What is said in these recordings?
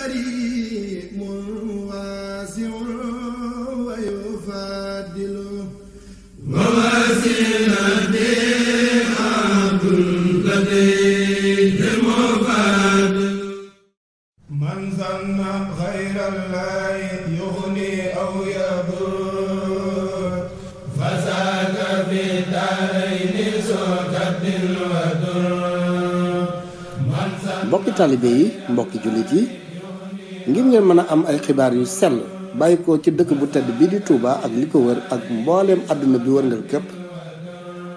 كريم واسع ويفضل ووسيلتي عبد لديه مفضل من ظن غير الله يغني أو يضر فساد في دارين سكت ودر. mbokki taalibe yi mbokki jullit yi ngir ngeen mën a am ay xibaar yu sell bàyyi ko ci dëkk bu tedd bi di Touba ak li ko wër ak mbooleem àdduna bi wërngal képp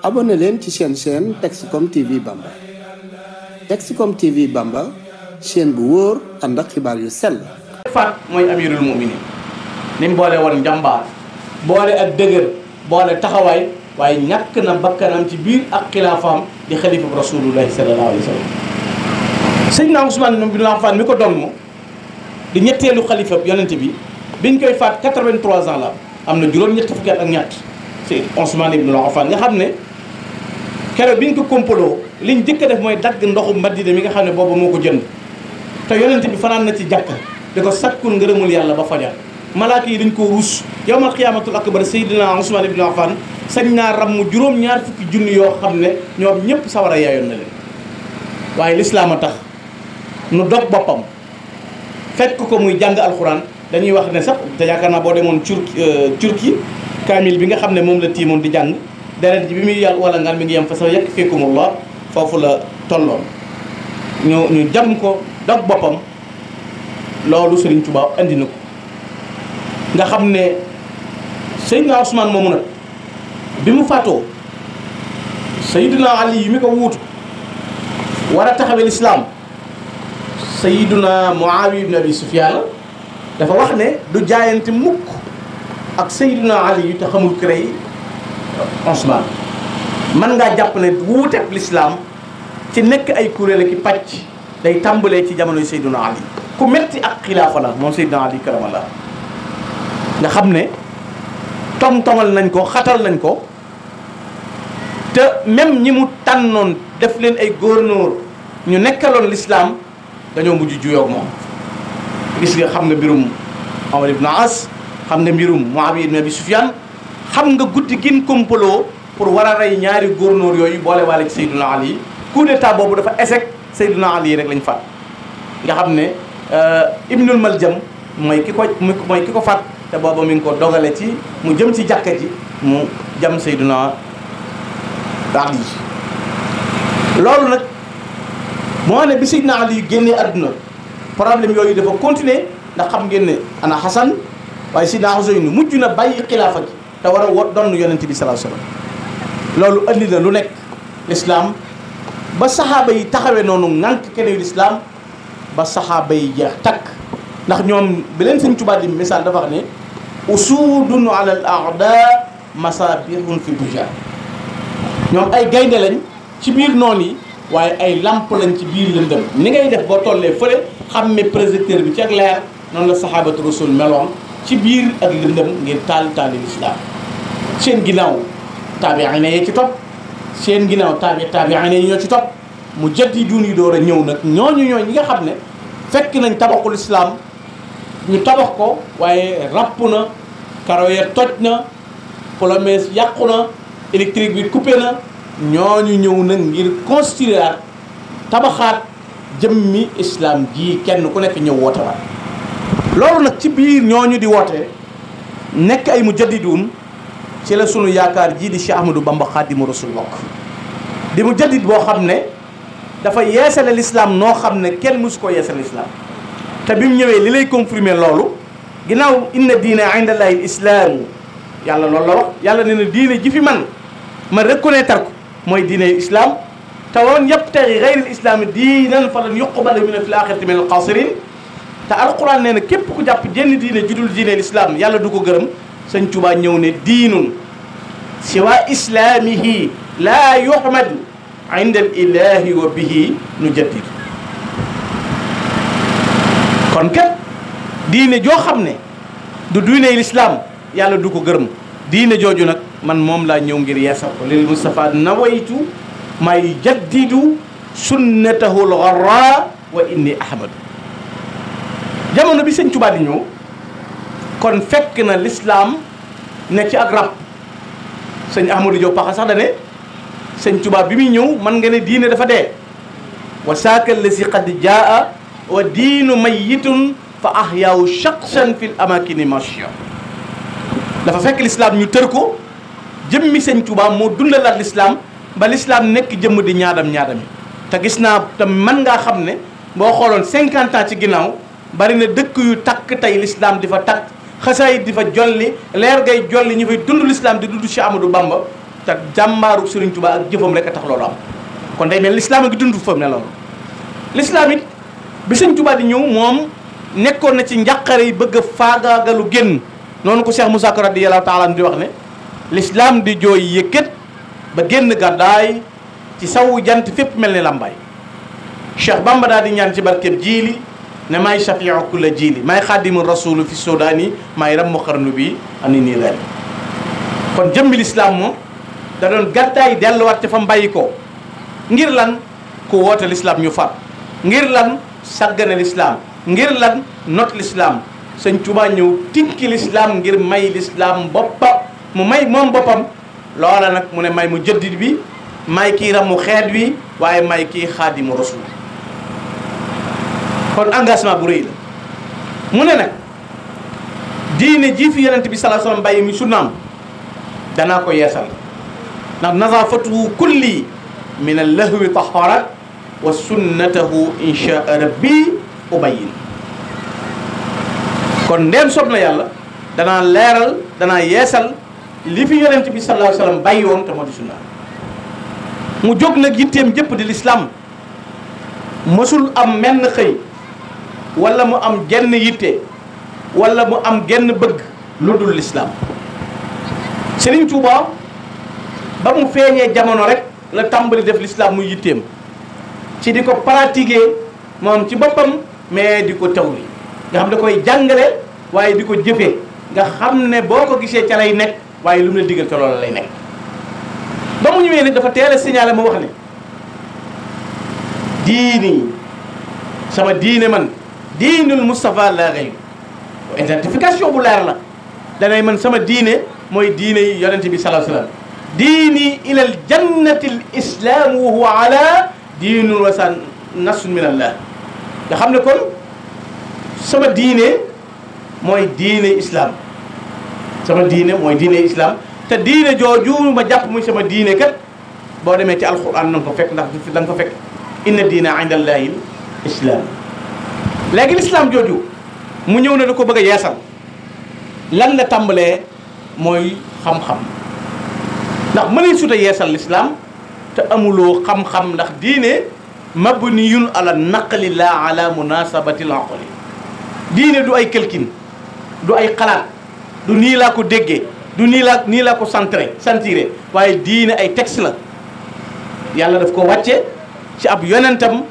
abonné leen ci seen chaîne Texcom TV Bamba. Texcom TV Bamba chaîne bu wóor ànd ak xibaar yu sell. Faat mooy amirul muminin ni mu boole woon njàmbaar boole ak dëgër boole taxawaay waaye ñàkk na bakkanam ci biir ak xilaafaam di xalifa bu rasulullahi sallallahu alayhi wa sallam. Seydina Ousmane bin Affan mi ko doon di ñetteelu xalifa yonente bi biñ koy faat 83 ans la am na juróom-ñetti fukki at ak ñett c'est Ousmane bin Affan nga xam ne keroog biñ ko kompaloo liñ jëkk a def mooy dagg ndoxu Madina mi nga xam ne boobu moo ko jënd te yonente bi fanaan na ci jàkka di ko sakkul ngërëmul yàlla ba fajar malaaka yi dañ ko ruus yawmal xiyaamatul akbar Seydina Ousmane bin Affan sañ naa ram mu juróom-ñaar fukki junni yoo xam ne ñoom ñëpp sawara yaayoon na leen waaye lislaam a tax nu dog boppam fekk ko muy jàng alxuraan dañuy wax ne sax te yaakaar naa boo demoon Turquie kaamil bi nga xam ne moom la tiimoon di jàng deret ji bi muy yàlla wala ngaan mi ngi yem fa sa yekk fiikumullah foofu la tolloon ñu jam ko dog boppam loolu Serigne Touba andi na ko nga xam ne Seydina Ousmane moomu nag bi mu faatoo Seydina Ali yi mi ko wuutu war a taxawee lislaam Sayyiduna Muawiya ibn Abi Sufyan dafa wax ne du jaayante mukk ak Sayyiduna Ali yu te xamul kërëy Ousmane mën ngaa jàpp ne wuuteeg lislaam ci nekk ay kuréel ki pàcc day tàmbalee ci jamonoy Sayyiduna Ali ku metti ak xilaafa la moom Sayyiduna Ali karamallah nga xam ne tom-tomal nañ ko xatal nañ ko te même ñi mu tànnoon def leen ay gouverneur ñu nekkaloon lislaam dañoo mujj juyoog moom gis nga xam nga mbirum Omar ibn As xam nga mbirum Muawiya ibn Abi Sufyan xam nga guddi gin kompaloo pour war a rey ñaari gouverneur yooyu boole waale ci Seydina Ali coup d'état boobu dafa échec Seydina Ali rek lañ faat nga xam ne Ibnul Maljam mooy ki ko faat te booba mi ngi ko dogale ci mu jëm ci jàkka ji mu jam Seydina Ali loolu nag moo ne bi Seydina Ali génnee àdduna problème yooyu dafa continuer ndax xam ngeen ne ana Xasan waaye Seydina Xuseynu mujj na bàyyi xilaafa gi te war a donn yonent bi sallallahu alayhi wasallam loolu andi na lu nekk lislaam ba saxaaba yi taxawee noonu ŋànk keneen lislaam ba saxaaba yi jeex takk ndax ñoom bi leen Sëñ Tuubaa di misaal dafa wax ne usudun ala al aada masabihun fi duja ñoom ay gaynde lañ ci biir noon yi waaye ay lamp lañ ci biir lëndëm ni ngay def boo tollee fële xamme projecteur bi ci ak leer noonu la sahabatu rasul meloon ci biir ak lëndëm ngir taali lislaam seen ginnaaw taabiina yi ci topp seen ginnaaw taabiina yi ñoo ci topp mu jaddiduun yi door a ñëw nag ñooñu ñi nga xam ne fekk nañ tabaxul islaam ñu tabax ko waaye ràpp na karo ya toj na plomèse yàqu na électrique bi coupé na ñooñu ñëw nag ngir construire tabaxaat jëmmi islam ji kenn ku nekk ñëw woote waat loolu nag ci biir ñooñu di woote nekk ay mujaddidun ci la sunu yaakaar jii di Cheikh Ahmadou Bamba Xaadimu Rasul bokk di mujaddid boo xam ne dafa yeesale l'islam noo xam ne kenn mësu ko yeesale l'islam te bi mu ñëwee li lay confirmer loolu ginnaaw inna diina inda llahi l islaamu yàlla loolu la wax yàlla ne na diine ji fi man ma reconnaître ko mooy diine islam te woon yabtaghi ghayra al-islaami diinan falan yuqbala minhu fil aaxirati min al-xaasiriin te alquran nee na képp ku jàpp jenn diine judul diine l'islam yàlla du ko gërëm Sëñ Tuubaa ñëw ne diinun siwa islaamihi laa yuhmadu inda al-ilaahi wa bihi nujaddid kon kat diine joo xam ne du diine l'islam yàlla du ko gërëm diine jooju nag man moom laa ñëw ngir yeesal ko lil Mustafa nawaytu may jaddidu sunnatahu al-gharra wa inni ahmadu jamono bi sëñ Tuubaa di ñëw kon fekk na l'islam ne ci ak rab sëñ Ahmadou Diop Paxa sax da ne sëñ Tuubaa bi muy ñëw man nga ne diine dafa dee wa saaka lazi qad jaa wa diinu mayyitun fa ahyaahu shakhsan fil amakini mashya dafa fekk l'islam ñu tër ko jëmmi sëñ Tuubaa moo dundalaat l'islam ba l'islam nekk jëmm di ñaadami te gis naa te mën ngaa xam ne boo xooloon 50 ans ci ginnaaw bari na dëkk yu takk tey l'islam di fa takk xasaayit di fa jolli leer ngay jolli ñu fay dund l'islam di dund Cheikh Amadou Bamba te jàmbaaru Serigne Touba ak jëfam rek a tax loolu am kon day mel l'islam a ngi dund foofu ne loolu l'islam it bi Serigne Touba di ñëw moom nekkoon na ci njàqare yi bëgg a faagaagalu génn noonu ko Cheikh Moussa Ka radiyallahu taala di wax ne l'islam di jooy yëkkat ba génn gàddaay ci sawu jant fépp mel ni lambaay Cheikh Bamba daal di ñaan ci barkeb jiili ne maay shafiu kulla jiili maay xaadimu rasulu fi sodaani maay ram mu xarnu bi ani nii ren kon jëmmi l'islam moom da doon gàddaay delluwaat ca fa mbàyyi ko ngir lan ku woote l'islam ñu far ngir lan sàggane l'islam ngir lan not l'islam sëñ Tuubaa ñëw tinki l'islam ngir may l'islam boppa mu may moom boppam loola nag mu ne may mu jëddit bi may kii ramu xeet wi waaye may kii xaadimu rasul kon engagement bu rëy la mu ne nag diine ji fi yonent bi sallallahu alayhi wasallam bàyyi mi sunnaam danaa ko yeesal ndax nazafatuhu kulli min allahwi taharat wa sunnatahu insha rabbi ubayyin kon ndéem soob na yàlla danaa leeral danaa yeesal li fi yonent bi sallallahu alayhi wasallam bàyyi woon te moo di sunnaam mu jóg nag yitteem jëpp di l'islam mësul am menn xëy wala mu am genn yitte wala mu am genn bëgg lu dul l'islam Serigne Touba ba mu feeñee jamono rek la tàmbali def l'islam muy yitteem ci di ko pratiquer moom ci boppam mais di ko tawli nga xam da koy jàngale waaye di ko jëfee nga xam ne boo ko gisee ca lay nekk waaye lu mu la digal ca loola lay nekk ba mu ñëwee nag dafa teel a signalé ma wax ne diini sama diine man diinul Moustapha la xëy identification bu leer la danay man sama diine mooy diine yi yonente bi sallallahu alayhi wasallam diini ilal jannatil islam wa huwa ala diinul wasan nasun min allah nga xam ne kon sama diine mooy diine islam sama diine mooy diine islam te diine jooju ma jàpp muy sama diine kat boo demee ci alquran na nga ko fekk ndax da nga ko fekk inna diina inda allahi islam léegi l'islam jooju mu ñëw na da ko bëgg a yeesal lan la tàmbalee mooy xam-xam ndax mënee suta yeesal l'islam te amuloo xam-xam ndax diine mabniyun ala naqli la ala munasabati al aqli diine du ay kelkin du ay xalaat du nii laa ko déggee du nii laa ko sentiré waaye diine ay texte la yàlla daf ko wàcce ci ab yonentam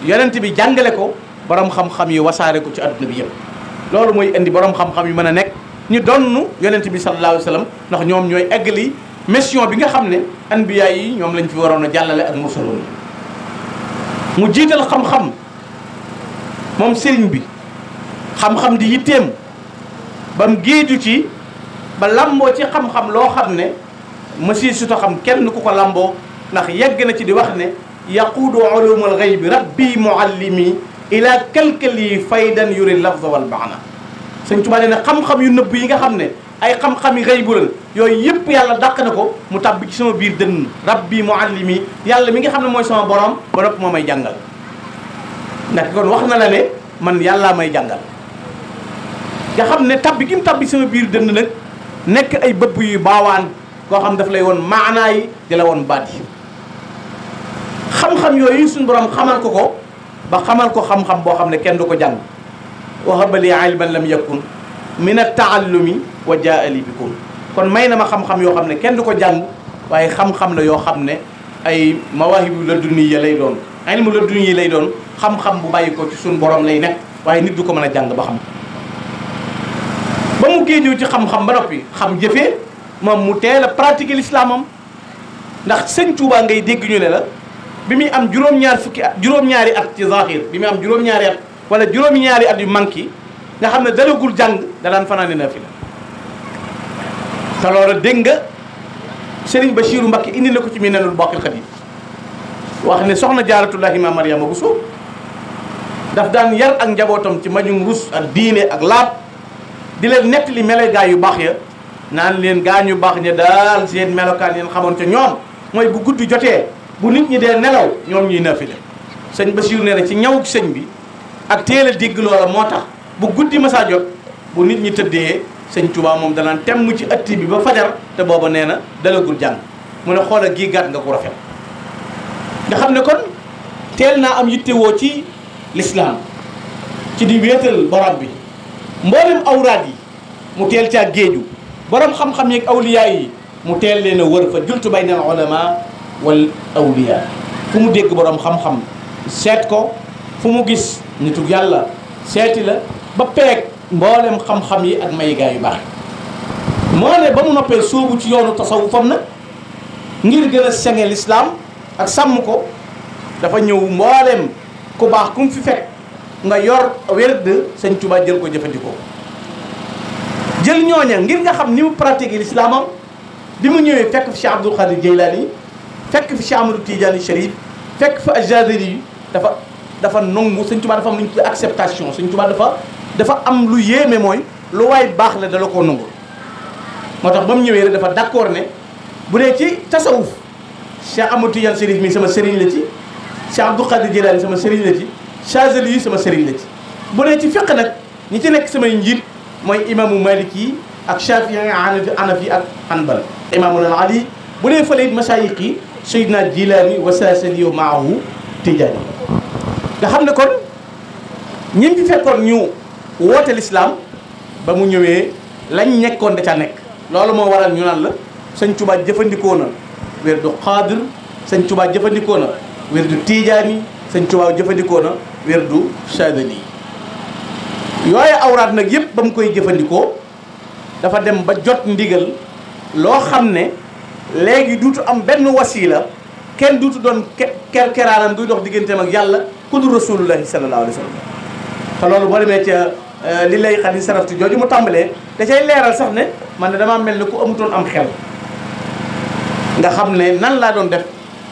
yonent bi jàngale ko borom xam-xam yi wasaare ko ci adduna bi yëpp loolu mooy indi borom xam-xam yi mën a nekk ñu donn yonent bi sallallahu alayhi wa sallam ndax ñoom ñooy eggali mission bi nga xam ne anbiya yi ñoom lañ fi waroon a jàllale ak mursaloon mu jiital xam-xam moom sëriñ bi xam-xam di yitteem ba mu géeju ci ba lamboo ci xam-xam loo xam ne masi suta xam kenn ku ko lamboo ndax yegg na ci di wax ne yaquudu ulumul ghaybi rabbi muallimi ila kalkali faydan yuri lafza wal maana Sëñ Tuubaa nee na xam-xam yu nëbb yi nga xam ne ay xam-xam yi ghaybu lan yooyu yëpp yàlla dàq na ko mu tàbbi ci sama biir dënn rabbi muallimi yàlla mi nga xam ne mooy sama borom ba nopp moo may jàngal ndax kon wax na la ne man yàllaa may jàngal nga xam ne tabbi gi mu tabbi sama biir dënn nag nekk ay bëbb yu baawaan koo xam daf lay woon maanaa yi di la woon baat yi xam-xam yooyu suñu borom xamal ko ko ba xamal ko xam-xam boo xam ne kenn du ko jàng wahaba li ilman lam yakun min at-taallumi wa jaa li bikum kon may na ma xam-xam yoo xam ne kenn du ko jàng waaye xam-xam la yoo xam ne ay mawaahibu ladunniya lay doon ilmu ladunniya lay doon xam-xam bu bàyyi ko ci suñu borom lay nekk waaye nit du ko mën a jàng ba xam ba mu géejoo ci xam-xam ba noppi xam jëfee moom mu teel a pratiquer l'islamam ndax sëñ Tuubaa ngay dégg ñu ne la bi muy am juróom-ñaari at ci zahir bi muy am juróom-ñaari at wala juróomi-ñaari at yu manqué nga xam ne dalagul jàng da daan fanaane naafila te loolu dégg nga Serigne Bachirou Mbacké indi na ko ci Minanul Baaqil Qadiim wax ne soxna Jaaratullaahi ma Mariama Bousso daf daan yar ak njabootam ci majum rus ak diine ak laab di leen nettali melo gaa yu baax ya naan leen gaa ñu baax ña daal seen melokaan yeen xamoon ca ñoom mooy bu guddi jotee bu nit ñi dee nelaw ñoom ñuy naafila sëñ Bachirou nee na ci ñaw sëñ bi ak teel a dégg loola moo tax bu guddi masaa jot bu nit ñi tëddee sëñ Touba moom danaan temm ci ëtt bi ba fajar te booba nee na dalagul jàng mu ne xoola gii gàtt nga ko rafet nga xam ne kon teel naa am yittewoo ci lislaam ci di wéetal borom bi mboolem awraad yi mu teel caa géeju borom xam-xam yeeg awliyaa yi mu teel leen a wër fa jultu bayna al ulama wal awliyaa fu mu dégg borom xam-xam seet ko fu mu gis nitu yàlla seeti la ba peeg mboolem xam-xam yi ak may gaa yu baax moo ne ba mu noppee sóobu ci yoonu tasawufam nag ngir gën a senge lislaam ak sàmm ko dafa ñëw mboolem ku baax ku mu fi fekk nga yor werd sëñ Tuubaa jël ko jëfandikoo jël ñooña ngir nga xam ni mu pratiqué lislaamam bi mu ñëwee fekk fi Cheikh Abdoul Khadir Jeylaani fekk fi Cheikh Amadou Tidiane Chérif fekk fi Ajazili yi dafa nangu sëñ Tuubaa dafa am lu ñu tuddee acceptation sëñ Tuubaa dafa am lu yéeme mooy lu waay baax la dala koo nangu moo tax ba mu ñëwee rek dafa d'accord ne bu dee ci tasawuf Cheikh Amadou Tidiane Chérif mi sama sëriñ la ci Cheikh Abdoul Khadir Jeylaani sama sëriñ la ci Chazali yi sama sëriñ la ci bu dee ci fiqh nag ñi ci nekk samay njiit mooy imaamu Malik yi ak Shafii Hanafi ak Hanbal imaamul Ali bu dee fële it masaayix yi Seydina Jilaani wa Saasali wa maahu Tijaani nga xam ne kon ñi fi fekkoon ñu woote lislaam ba mu ñëwee lañ nekkoon da ca nekk loolu moo waral ñu naan la sëñ Tuubaa jëfandikoo na werdu Xaadir sëñ Tuubaa jëfandikoo na werdu Tijaani sëñ Tuubaa jëfandikoo na werdu Saadili yooyu awraat nag yëpp ba mu koy jëfandikoo dafa dem ba jot ndigal loo xam ne léegi duutu am benn wasiila kenn duutu doon keraanam duy dox digganteem ak yàlla ku dul rasulullahi sallallahu alayhi wa sallam te loolu boo demee ca li lay xadi saraftu jooju mu tàmbalee da cay leeral sax ne man ne damaa mel ne ku amutoon am xel nga xam ne nan laa doon def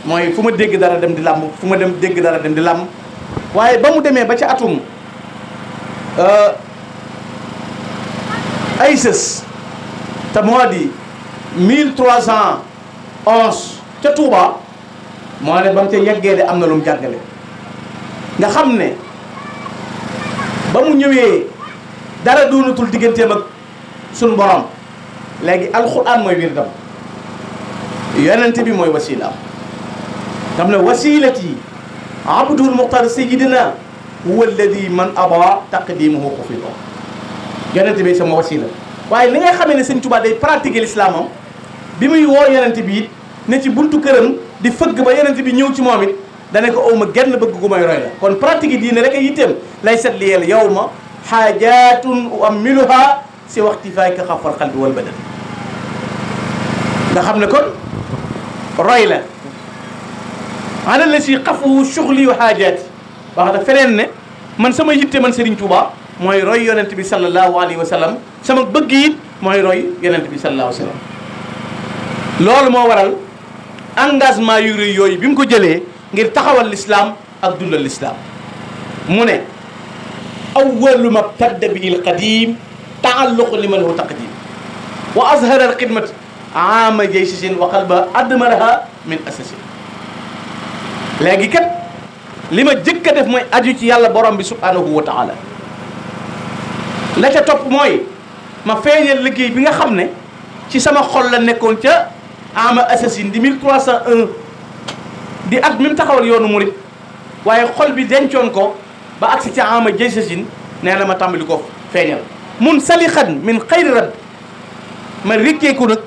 mooy fu ma dégg dara dem di làmb fu ma dem dégg dara dem di làmb waaye ba mu demee ba ca atum ay sës te moo di 1311 ca Touba moo ne ba mu ca yeggee de am na lu mu jàngale nga xam ne ba mu ñëwee dara doonatul digganteem ak sunu borom léegi alxuraan mooy wirdam yonent bi mooy wasilaam xam ne wasilati abdul muxtar sayidina huwa alladi man aba taqdimuhu xufida yonent bi sama wasila waaye li ngay xamee ne sëñ Tuubaa day pratiquer l'islamam bi muy woo yonent bi it ne ci buntu këram di fëgg ba yonent bi ñëw ci moom it dane ko awma genn bëgg gu may roy la kon pratique diine rek a yitteem lay set liyeel yow ma xaajatun uammiluha si waxti faay ka xafal xalbi wal badan nga xam ne kon roy la ana la si xafu suxli wa xaajaati wax da feneen ne man sama yitte man Serigne Touba mooy roy yonent bi sallallahu alayhi wa sallam sama bëgg it mooy roy yonent bi sallallahu alayhi wa sallam loolu moo waral engagement yu rëy yooyu bi mu ko jëlee ngir taxawal l'islam ak dundal l'islam mu ne awwalu ma btadda bihi alqadim taalluq liman hu taqdim wa azhara alxidmat ama jaysisin wa qalba admaraha min asasin léegi kat li ma jëkk a def mooy aju ci yàlla borom bi subhanahu wa taala la ca topp mooy ma feeñal liggéey bi nga xam ne ci sama xol la nekkoon ca ama assasine di 1301 di at mi mu taxawal yoonu murit waaye xol bi dencoon ko ba agsi ca ama jaysasin nee na ma tàmbali ko feeñal mun salixan min xayri rabb ma rikkeeku nag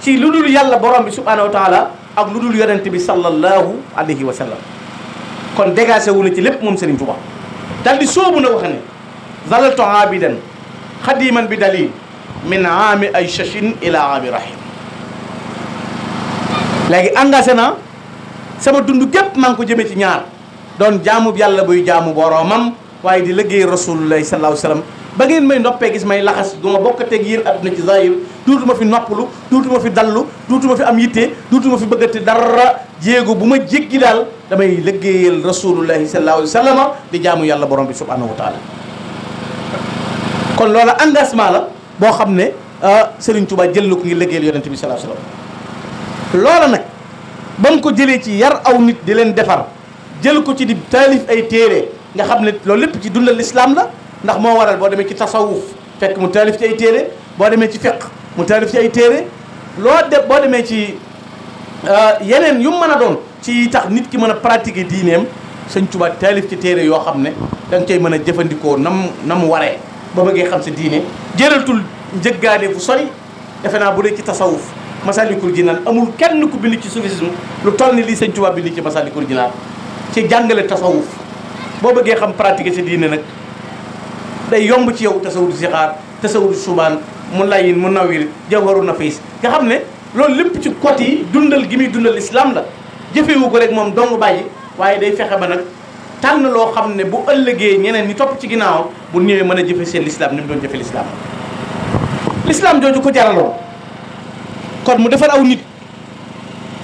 ci lu dul yàlla borom bi subhanahu wa taala ak lu dul yonent bi sallallahu alayhi wa sallam kon dégagé wu na ci lépp moom Serigne Touba dal di soobu na wax ne zalaltu abidan xadiman bi dalil min aami ay chachin ila aami rahim léegi engagé na sama dund gépp maa ngi ko jëmee ci ñaar doon jaamu yàlla buy jaamu boromam waaye di liggéey rasulullahi sallallahu alayhi wasallam ba ngeen may noppee gis may laxas du ma bokkateeg yéen adduna ci zahir duutuma fi noppalu duutuma fi dallu duutuma fi am yitte duutuma fi bëggati dara jéego bu ma jéggi daal damay liggéeyal rasulullahi sallallahu alayhi wasallam di jaamu yàlla borom bi subhanahu wa taala. kon loola engagement la boo xam ne Serigne Touba jël na ko ngir liggéeyal yonente bi sallallahu alayhi wasallam. loola nag ba mu ko jëlee ci yar aw nit di leen defar jël ko ci di taalif ay téere nga xam ne loolu lépp ci dundal l'islam la ndax moo waral boo demee ci tasawuf fekk mu taalif ci ay téere boo demee ci fiqh mu taalif ci ay téere boo demee ci yeneen yu mën a doon ci tax nit ki mën a pratiquer diineem Sëñ Tuubaa taalif ci téere yoo xam ne da nga cay mën a jëfandikoo na mu waree ba bëggee xam sa diine jëratul njëggaane fu sori defe naa bu dee ci tasawuf Masalikul Jinaan amul kenn ku bind ci soufisme lu toll ni lii Sëñ Tuubaa bind ci Masalikul Jinaan ci jàngale tasawuf boo bëggee xam pratiquer sa diine nag day yomb ci yow tasawudu sixaar tasawudu subaan mu layin mu nawir jawharu nafis nga xam ne loolu lépp ci côté yi dundal gi muy dundal islam la jëfewu ko rek moom dong bàyyi waaye day fexe ba nag tànn loo xam ne bu ëllëgee ñeneen ñi topp ci ginnaawam bu ñëwee mën a jëfe seen l'islam ni mu doon jëfe l'islam jooju ko jaraloon kon mu defar aw nit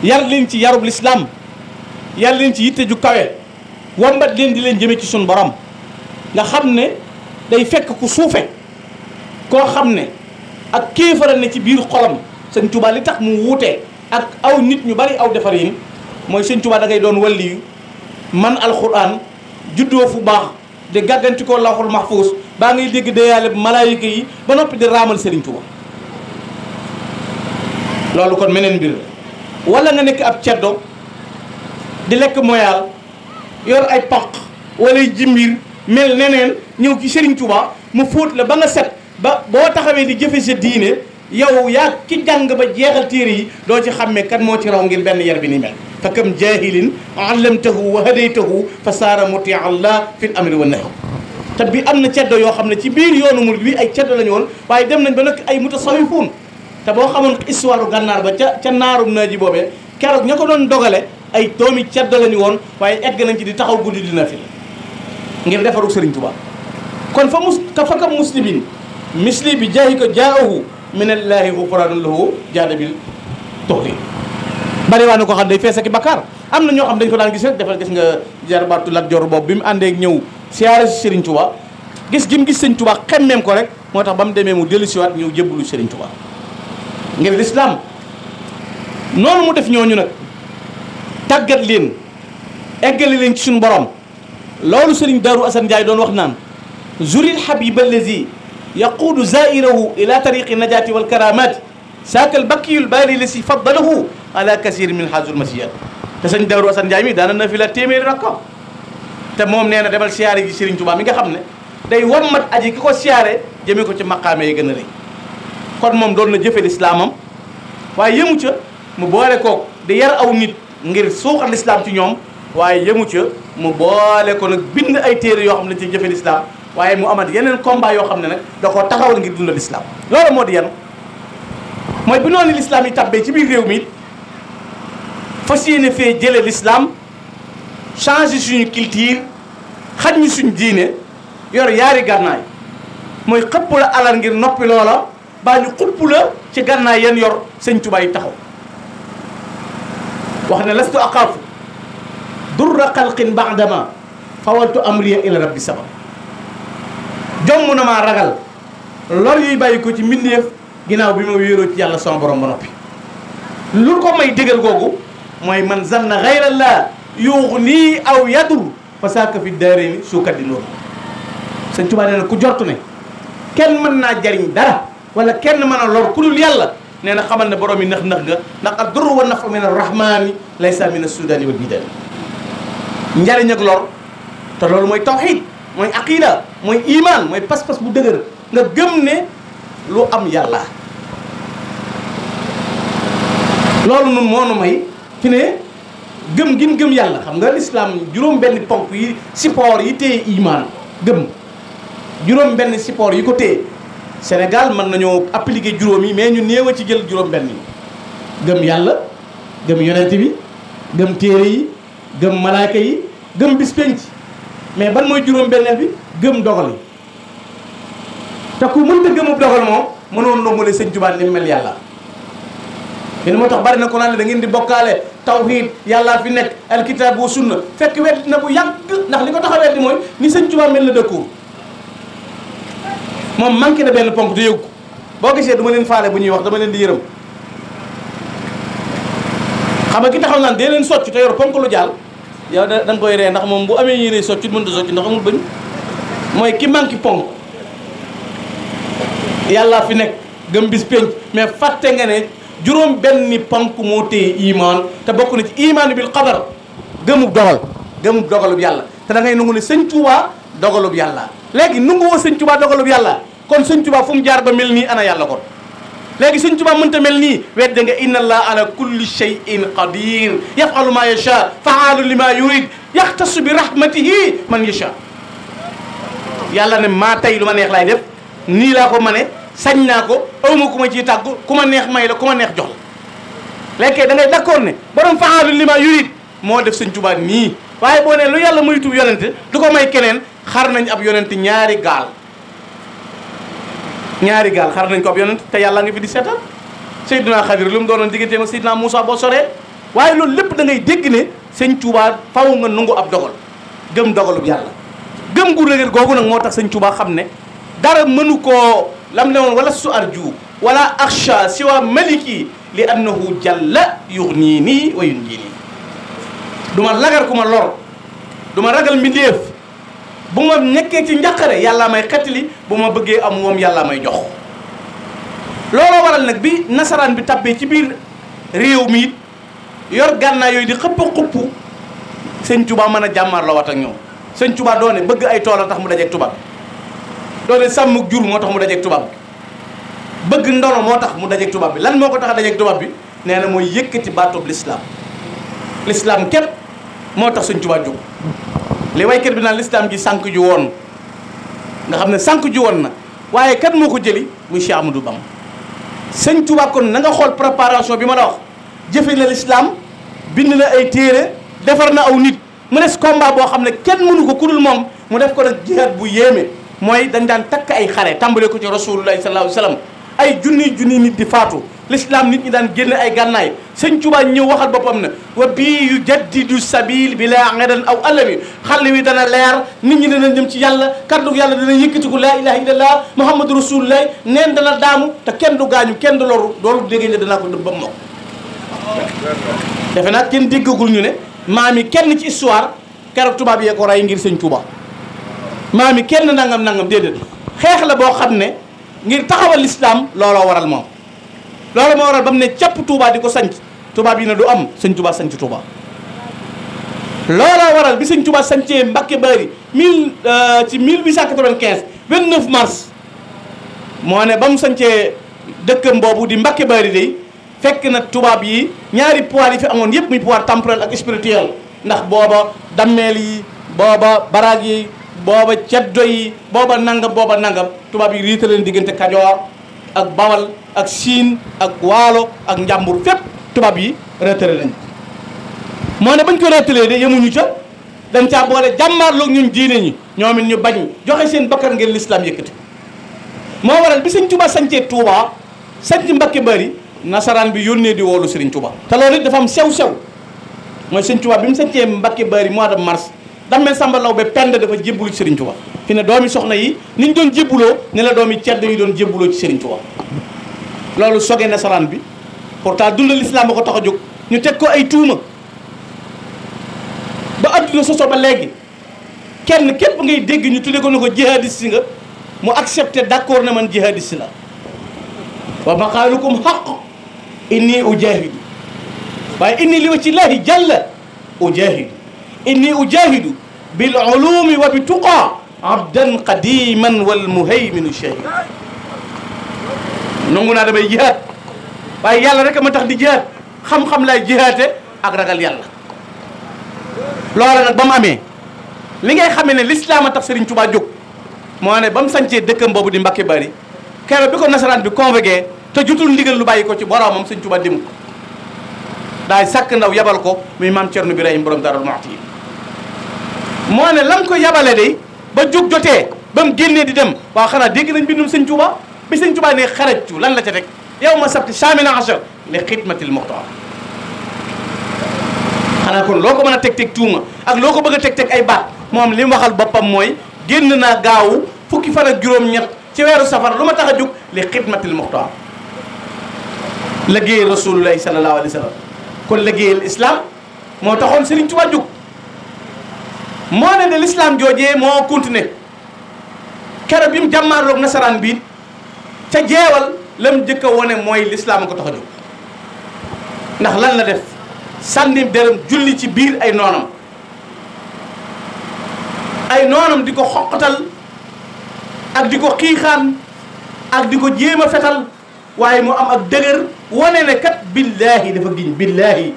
yar leen ci yarub l'islam yar leen ci yitte ju kawe wombat leen di leen jëme ci suñu borom nga xam ne day fekk ku suufe koo xam ne ak kéefara ne ci biir xolam Sëñ Tuubaa li tax mu wuute ak aw nit ñu bari aw defar yi mooy Sëñ Tuubaa da ngay doon waliyu man alxuraan juddoo fu baax di gàggantikoo lawxul mahfuus baa ngay dégg dayaale malaayika yi ba noppi di raamal Sëriñ Tuubaa loolu kon meneen mbir la wala nga nekk ab ceddo di lekk moyaal yor ay paq wala jimbir mel neneen ñëw ci Sëriñ Tuubaa mu fóot la ba nga set ba boo taxawee di jëfe sa diine yow yaa ki jàng ba jeexal téere yi doo ci xàmmee kan moo ci raw ngir benn yar bi ni mel fa kam jahilin allamtahu wa hadaytahu fa saara muti allah fil amri wa nahy te bi am na ceddo yoo xam ne ci biir yoonu murid bi ay ceddo la ñu woon waaye dem nañ ba nag ay mutasawifuun te boo xamoon histoire gànnaar ba ca naarum naaji boobee keroog ña ko doon dogale ay doomi ceddo la ñu woon waaye egg nañ ci di taxaw guddi dina fi ngir defaru Sëriñ Tuubaa kon fa kam muslimin misli bi jaahi ko jaahu minallahi ghufranun lahu jaada bil toxli bari waa na ko xam day fees ak bakkaar am na ñoo xam dañ ko daan gis rek defal gis nga jarbaatu Lat Joor boobu bi mu àndee ak ñëw siyaare si Sëriñ Tuubaa gis gi mu gis Sëriñ Tuubaa xemmeem ko rek moo tax ba mu demee mu dellusiwaat ñëw jébbalu Sëriñ Tuubaa ngir lislaam noonu mu def ñooñu nag tàggat leen eggale leen ci suñu borom loolu Sëriñ Daaru Asan Njaay doon wax naan zuril habib allazi yaquudu zairahu ila tariqi najati wal karamati saakal bakkiyul baari la si faddalahu ala kasir min hazul masiyat te Sëriñ Daaru Asan Njaay mi daana na fi la téeméeri rakka te moom nee na demal siyaare ji Sëriñ Tuubaa mi nga xam ne day wammat aji ki ko siyaare jëmee ko ci maqaame yi gën a rëy kon moom doon na jëfe lislaamam waaye yëmu ca mu boole ko di yar aw nit ngir suuxat lislaam ci ñoom waaye yëmu ca mu boole ko nag bind ay téere yoo xam ne ci jëfe lislaam waaye mu amat yeneen combat yoo xam ne nag da koo taxawal ngir dundal lislaam loolu moo di yan mooy bi noonu lislaam yi tabbee ci biir réew mi fas yéene fee jële lislaam changer suñu culture xaj ñu suñu diine yor yaari gànnaay mooy xëpp la alal ngir noppi loola baa ñu xupp la ci gànnaay yan yor Sëñ Tuubaa yi taxaw wax ne lastu aqaafu durra xalqin baadama fawaltu amriya ila rabbi sama jomm na maa ragal lor yuy bàyyi ko ci mbindeef ginnaaw bi ma wéeroo ci yàlla sama borom ba noppi lu ko may dëggal googu mooy man zanna xayrallah yuxni aw yadur fa saaka fi daarayni suukat di loolu Sëñ Tuubaa nee na ku jortu ne kenn mën naa jariñ dara wala kenn mën a lor ku dul yàlla nee na xamal ne borom yi nax-nax nga ndax ak dur wa nafa min arrahmani laysa min assudaani wal bidaani njariñ ak lor te loolu mooy tawxiid mooy aqida mooy iman mooy pas-pas bu dëgër nga gëm ne lu am yàlla loolu nun moo nu may fi ne gëm gin gëm yàlla xam nga lislaam juróom benn ponk yi support yi téye iman gëm juróom benn support yi ko téye Sénégal mën nañoo appliquer juróom yi mais ñu néew a ci jël juróom benn yi gëm yàlla gëm yonent bi gëm téere yi gëm malaaka yi gëm bis penc mais ban mooy juróom benneel bi gëm dogal yi te ku mënta gëmub dogal moom mënoon nongale sëñ Tuubaa li mel yàlla. yéen moo tax bari na ko naan da ngeen di bokkaale tawhid yàllaa fi nekk alkitaab wa sunna fekk wet na bu yàgg ndax li ko tax a weddi mooy ni sëñ Tuubaa mel na dëkkuur moom manqué na benn ponk te yëggu boo gisee du ma leen faale bu ñuy wax dama leen di yërëm. xam nga ki taxaw naan dee leen socc te yor ponk lu jàll yow da nga koy ree ndax moom bu amee yére socc mënut a socc ndax amul bëñ mooy ki manqué ponk yàllaa fi nekk gëm bis penc mais fàtte nga ne juróom benni ponk moo téye imaan te bokk na ci imaan bil qadar gëmub dogalub yàlla te da ngay nangu ne sëñ Tuubaa dogalub yàlla léegi nangu woo sëñ Tuubaa dogalub yàlla kon sëñ Tuubaa fu mu jaar ba mel nii ana yàlla kon léegi sëñ Tuubaa mënta mel nii wedde nga inna allah ala kulli shay'in qadir yafalu ma yasha faalu lima yurid yaxtasu bi rahmatihi man yasha yàlla ne maa tey lu ma neex laay def nii laa ko mane sañ naa ko awma ku ma ciy tàggu ku ma neex may la ku ma neex jox la léegi da ngay d'accord ne borom faalu lima yurid moo def sëñ Tuubaa nii waaye boo ne lu yàlla moytu yonente du ko may keneen xar nañ ab yonente ñaari gaal xar nañ ko ab yonent te yàlla nga fi di seetal Seydina Xadir lu mu doonoon digganteem ak Seydina Moussa boo soree waaye loolu lépp da ngay dégg ne sëñ Tuubaa faw nga nungu ab dogal gëm dogalub yàlla gëm gu rëgër googu nag moo tax sëñ Tuubaa xam ne dara mënu koo lam ne woon wala su arju wala akhsha siwa maliki li annahu jalla yughnini wa yunjini du ma lagar ku ma lor du ma ragal mbindeef bu ma nekkee ci njàqare yàlla may xettali bu ma bëggee am moom yàlla may jox looloo waral nag bi nasaraan bi tabbee ci biir réew mi it yor gànnaay yooyu di xëpp xupp sëñ Tuubaa mën a jàmmaar la wat ak ñoom sëñ Tuubaa doone bëgg ay tool a tax mu dajeeg tubaab bi doone sàmm jur moo tax mu dajeeg tubaab bi bëgg ndono moo tax mu dajeeg tubaab bi lan moo ko tax a dajeeg tubaab bi nee na mooy yëkkati baatub l'islam képp moo tax sëñ Tuubaa jóg li waykat bi naan l'islam ji sànq ju woon nga xam ne sànq ju woon na waaye kat moo ko jëli muy Cheikh Amadou Bamba sëñ Tuubaa kon na nga xool préparation bi ma la wax jëfe na l'islam bind na ay téere defar na aw nit mu des combat boo xam ne kenn mënu ko kudul moom mu def ko nag jihaad bu yéeme mooy dañ daan takk ay xare tàmbale ko ci rasulullahi sallallahu alayhi wa sallam ay junni nit di faatu l'islam nit ñi daan génne ay gànnaay sëñ Tuubaa ñëw waxal boppam ne wa bii yu jaddidu sabil bi laa ngadan aw alami xale wi dana leer nit ñi dana jëm ci yàlla kaddu yàlla dana yëkkatiku laa ilaha illallah muhammadu rasulullah neen dana daamu te kenn du gaañu kenn du loru loolu déggee ne danaa ko dëb ba mokk defe naa kenn déggagul ñu ne maam yi kenn ci histoire keroog tubaab yee ko rey ngir sëñ Tuubaa maam yi kenn nangam déedéet xeex la boo xam ne ngir taxawal l'islam looloo waral moom loolu moo waral ba mu ne capp Touba di ko sanc tubaab yi ne du am sëñ Touba sanc Touba looloo waral bi sëñ Touba sancee Mbacké Bari ci 1895 29 mars moo ne ba mu sancee dëkkam boobu di Mbacké Bari day fekk na tubaab yi ñaari pouvoir yi fi amoon yëpp muy pouvoir temporel ak spirituel ndax booba dammeel yi booba baraag yi booba ceddo yi booba nangam tubaab yi riita leen diggante Kajoor ak Bawal ak Siin ak Waalo ak Njàmbur fépp tubaab yi reetale lañ moo ne bañ ko reetalee de yemuñu ca dañ caa boole jàmmaarloog ñun diine ñi ñoom it ñu bañ joxe seen bakkan ngeen l'islam yëkkati moo waral bi sëñ Tuubaa sancee Tuubaa sanc Mbacké Bari nasaraan bi yónnee di woolu Sëriñ Tuubaa te loolu it dafa am sew-sew mooy sëñ Tuubaa bi mu sancee Mbacké Bari mois de mars dammel Samba Laobé Penda dafa jébbalu ci Sëriñ Tuubaa fi ne doomi soxna yi ni ñu doon jébbuloo ne la doomi ceddo yi doon jébbuloo ci Sëriñ Tuubaa loolu soge nasaraan bi pourtant dundal l'islam ba ko tax a jóg ñu teg ko ay tuuma ba adduna soso ba léegi kenn képp ngay dégg ñu tudde ko ne ko jihadiste nga mu accepté d'accord na man jihadiste la wa maqaalukum haqq inni ujahidu waaye inni li wajhi llahi jalla ujahidu inni ujahidu bil ulumi wa bi tuqa abdan qadiman wal muhayminu shahid nangu naa damay jihaad waaye yàlla rek ma tax di jihaad xam-xam laay jihaate ak ragal yàlla loola nag ba mu amee li ngay xamee ne l'islam a tax Serigne Touba jóg moo ne ba mu sancee dëkkam boobu di Mbacké Bari keroog bi ko nasaraan bi convoqué te jotul ndigal lu bàyyi ko ci boromam Serigne Touba dem ko daay sàkk ndaw yabal ko muy maam Cerno Birahim borom Darou Mouhty moo ne lam ko yabale de ba jóg jotee ba mu génnee di dem waaw xanaa dégg nañ bindum sëñ Tuuba bi sëñ Tuuba ne xarajtu lan la ca teg yow ma sabti chamina achar li xidmatil muxtaar xanaa kon loo ko mën a teg tuuma ak loo ko bëgg a teg ay baat moom li mu waxal boppam mooy génn naa gaawu fukki fan ak juróom-ñett ci weeru safar lu ma tax a jóg li xidmatil muxtaar liggéeyal rasulullahi sallallahu alayhi wa sallam kon liggéeyal islam moo taxoon Serigne Touba jóg moo ne l'islam joojee moo continué keroog bi mu jàmmaarloog nasaraan bi ca jeewal lam njëkk a wone mooy l'islam a ko tax a jóg ndax lan la def sànni deram julli ci biir ay noonam di ko xoqatal ak di ko xiixaan ak di ko jéem a fetal waaye mu am ak dëgër wane ne kat billahi dafa giñ billahi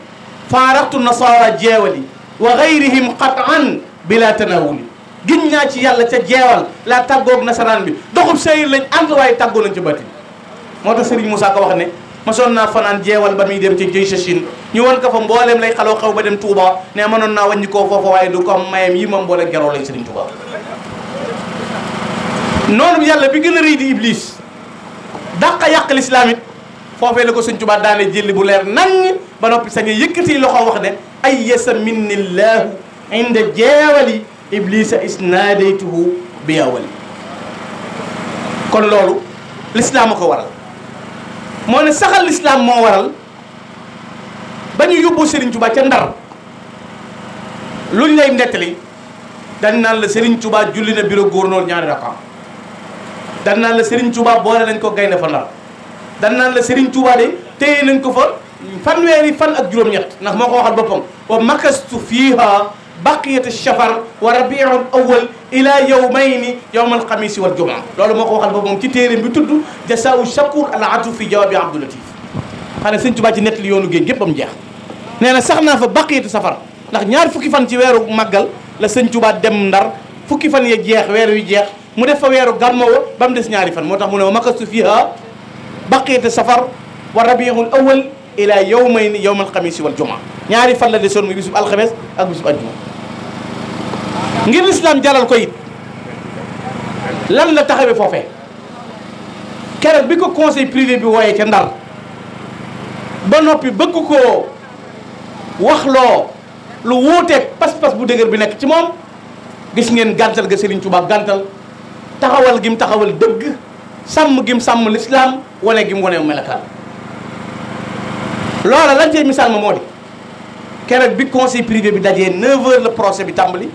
faaraxtu nasara jeewali wa gayrihim qatan bila tanawuli giñ naa ci yàlla ca jeewal laa tàggoog nasaraan bi doxub sayir lañ ànd waaye tàggoo nañ ca batti moo tax Serigne Moussa ko wax ne masoon naa fanaan jeewal ba muy dem ci jëy Chine ñu won ko fa mbooleem lay xaloo xew ba dem Touba ne mënoon naa wàññi koo foofa waaye du ko am mayam yi ma mboole geroo lay Serigne Touba noonu yàlla bi gën a rëy di Iblis dàqa yàq lislaam it foofee la ko Sëñ Touba daane jëlli bu leer nañ ba noppi sañ yëkkati loxo wax ne ay yasa minnillahu inda jeewali iblisa isnaadaytuhu bi yawali kon loolu lislaam a ko waral moo ne saxal lislaam moo waral ba ñu yóbbu Serigne Touba ca Ndar luñ lay nettali dañ naan la Serigne Touba julli na bureau gouverneur ñaari rakam dañ naan la Serigne Touba boole nañ ko gaynde fa Ndar dañ naan la Serigne Touba de téye nañ ko fa fanweeri fan ak juróom-ñett ndax moo ko waxal boppam wa makastu fiiha baqiyat shafar wa rabiul awal ila yawmayni yawm alxamisi wal jumaa loolu moo ko waxal boppam ci téere bi tudd jasaau shakur al atu fi jawaabi Abdou Latif xanaa Sëñ Touba ci nettali yoonu géej gépp am jeex nee na sax naa fa baqiyatu safar ndax ñaar fukki fan ci weeru màggal la Sëñ Touba dem Ndar fukki fan ya jeex weer yu jeex mu def fa weeru gàmmo ba mu des ñaari fan moo tax mu ne wa makastu fiha baqiyatu safar wa rabiul awal ila yawmayni yawm alxamisi wal jumaa ñaari fan la desoon muy bisub alxames ak bisub ajjuma ngir lislaam jaral ko it lan la taxawee foofee keroog bi ko conseil privé bi wooyee ca Ndar ba noppi bëgg koo waxloo lu wuuteeg pas-pas bu dëgër bi nekk ci moom gis ngeen gàntal ga Serigne Touba gàntal taxawal gim taxawal dëgg sàmm gim sàmm lislaam wane gim wane melakaan loola lan cee misaal ma moo di keroog bi conseil privé bi dajee 9h la procès bi tàmbali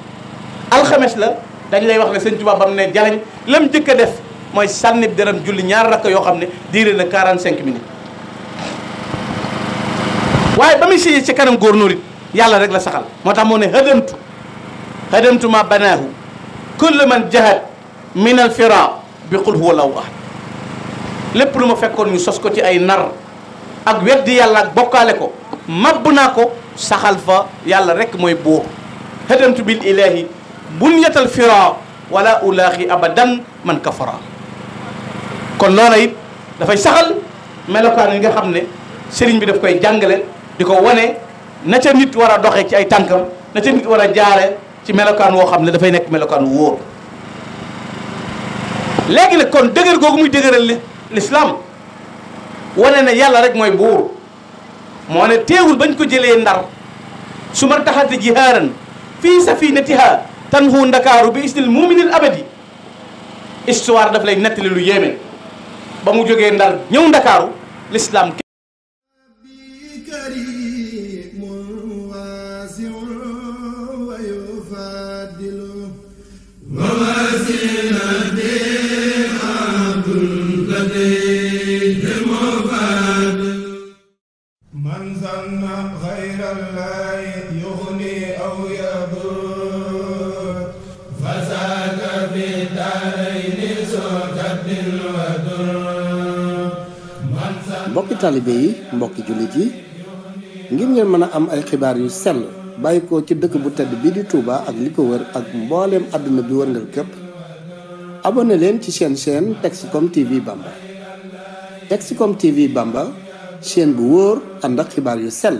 alxames la dañ lay wax ne Sëñ Touba ba mu ne jalañ lam jëkk a def mooy sànni dërëm julli ñaar rakk yoo xam ne diire na 45 minutes waaye ba muy signé ci kanam góornóor it yàlla rek la saxal moo tax moo ne hadamtu ma banaahu kullu man jahad min al fira bi qul huwa allahu ahad lépp lu ma fekkoon ñu sos ko ci ay nar ak weddi yàlla ak bokkaale ko mabb naa ko saxal fa yàlla rek mooy buur hadamtu bil ilahi bunyatal fira wala ulaaxi abadan man kafara kon loola it dafay saxal melokaan yi nga xam ne sëriñ bi daf koy jàngale di ko wane na ca nit war a doxee ci ay tànkam na ca nit war a jaare ci melokaan woo xam ne dafay nekk melokaan wóor léegi nag kon dëgër googu muy dëgëral l'islam wane ne yàlla rek mooy buur moo ne teewul bañ ko jëlee Ndar su ma taxate jihaaran fii safinatiha tanhu ndakaaru bi isnil muminil abadi histoire daf lay nettali lu yéeme ba mu jógee Ndar ñëw ndakaaru l'islam من ظن غير الله يغني أو يضر فساد في الدارين سكد ودر. mbokki taalibe yi mbokki jullit yi ngir ngeen mën a am ay xibaar yu sell bàyyi ko ci dëkk bu tedd bii di Touba ak li ko wër ak mbooleem àdduna bi wërngal képp abonné leen ci chaîne Texcom TV Bamba. Texcom TV Bamba chaîne bu wóor ànd ak xibaar yu sell